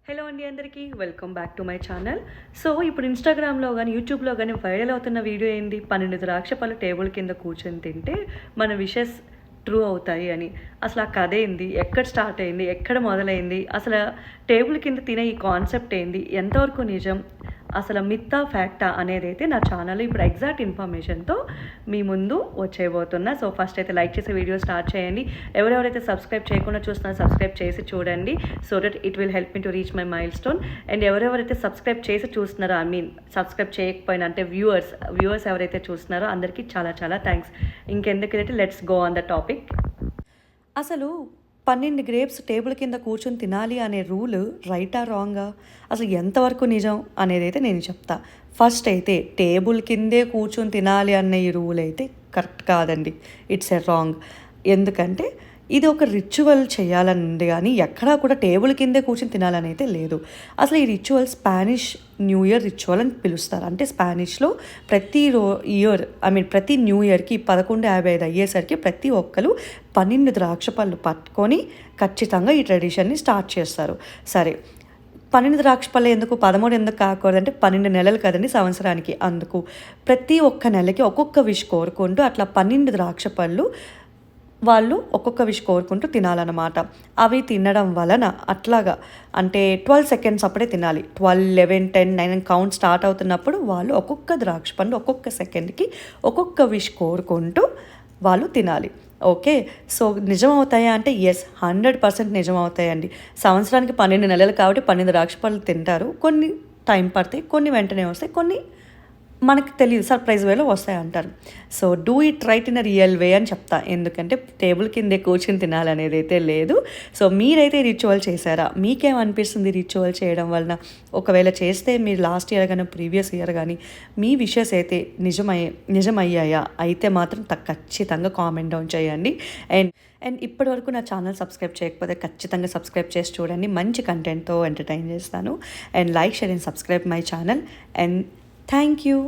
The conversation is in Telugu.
హలో అండి అందరికీ welcome back to my channel. So ఇప్పుడు ఇన్స్టాగ్రామ్లో కానీ యూట్యూబ్లో కానీ వైరల్ అవుతున్న వీడియో ఏంటి, 12 ద్రాక్ష పళ్ళు టేబుల్ కింద కూర్చొని తింటే మన విషెస్ ట్రూ అవుతాయి అని. అసలు ఆ కథ ఏంది, ఎక్కడ స్టార్ట్ అయింది, ఎక్కడ మొదలైంది, అసలు టేబుల్ కింద తినే ఈ కాన్సెప్ట్ ఏంది, ఎంతవరకు నిజం, అసలు మిత్తా ఫ్యాక్టా అనేది అయితే నా ఛానల్ ఇప్పుడు ఎగ్జాక్ట్ ఇన్ఫర్మేషన్తో మీ ముందు వచ్చేయబోతున్నా. సో ఫస్ట్ అయితే లైక్ చేసే వీడియో స్టార్ట్ చేయండి. ఎవరెవరైతే సబ్స్క్రైబ్ చేయకుండా చూస్తున్నారో సబ్స్క్రైబ్ చేసి చూడండి, so that it will help me to reach my mile stone. And ఎవరెవరైతే సబ్స్క్రైబ్ చేసి చూస్తున్నారో, సబ్స్క్రైబ్ చేయకపోయినా అంటే వ్యూవర్స్ ఎవరైతే చూస్తున్నారో అందరికీ చాలా చాలా థ్యాంక్స్. ఇంకెందుకైతే let's go on the topic. అసలు 12 గ్రేప్స్ టేబుల్ కింద కూర్చొని తినాలి అనే రూల్ రైటా రాంగా, అసలు ఎంతవరకు నిజం అనేది అయితే నేను చెప్తా. ఫస్ట్ అయితే టేబుల్ కిందే కూర్చొని తినాలి అన్న ఈ రూల్ అయితే కరెక్ట్ కాదండి, ఇట్స్ ఎ రాంగ్. ఎందుకంటే ఇది ఒక రిచువల్ చేయాలని ఉంది, కానీ ఎక్కడా కూడా టేబుల్ కిందే కూర్చొని తినాలని అయితే లేదు. అసలు ఈ ritual Spanish new year ritual అని పిలుస్తారు. అంటే స్పానిష్లో ప్రతి న్యూ ఇయర్కి 11:55 అయ్యేసరికి ప్రతి ఒక్కరు 12 ద్రాక్ష పళ్ళు పట్టుకొని ఖచ్చితంగా ఈ ట్రెడిషన్ని స్టార్ట్ చేస్తారు. సరే, 12 ద్రాక్ష పళ్ళు ఎందుకు, 13 ఎందుకు కాకూడదు అంటే 12 నెలలు కదండి సంవత్సరానికి. అందుకు ప్రతి ఒక్క నెలకి ఒక్కొక్క విష్ కోరుకుంటూ అట్లా 12 ద్రాక్ష పళ్ళు వాళ్ళు ఒక్కొక్క విష్ కోరుకుంటూ తినాలన్నమాట. అవి తినడం వలన అట్లాగా అంటే 12 సెకండ్స్ అప్పుడే తినాలి. 12, 11, 10, 9 కౌంట్ స్టార్ట్ అవుతున్నప్పుడు వాళ్ళు ఒక్కొక్క ద్రాక్ష పండు ఒక్కొక్క సెకండ్కి ఒక్కొక్క విష్ కోరుకుంటూ వాళ్ళు తినాలి. ఓకే, సో నిజం అవుతాయా అంటే ఎస్, 100% నిజం అవుతాయండి. సంవత్సరానికి 12 నెలలు కాబట్టి 12 ద్రాక్ష పళ్ళు తింటారు. కొన్ని టైం పడతాయి, కొన్ని వెంటనే వస్తాయి, కొన్ని మనకు తెలియదు, సర్ప్రైజ్ వేలో వస్తాయి అంటారు. So do it right in a real వే అని చెప్తా. ఎందుకంటే టేబుల్ కిందే కూర్చుని తినాలనేది అయితే లేదు. సో మీరైతే రిచువల్ చేశారా, మీకేమనిపిస్తుంది రిచువల్ చేయడం వలన? ఒకవేళ చేస్తే మీరు లాస్ట్ ఇయర్ కానీ ప్రీవియస్ ఇయర్ కానీ మీ విషెస్ అయితే నిజమయ్యాయా అయితే మాత్రం ఖచ్చితంగా కామెంట్ డౌన్ చేయండి. అండ్ ఇప్పటి వరకు నా ఛానల్ సబ్స్క్రైబ్ చేయకపోతే ఖచ్చితంగా సబ్స్క్రైబ్ చేసి చూడండి. మంచి కంటెంట్తో ఎంటర్టైన్ చేస్తాను. And like, share and subscribe my channel. And thank you.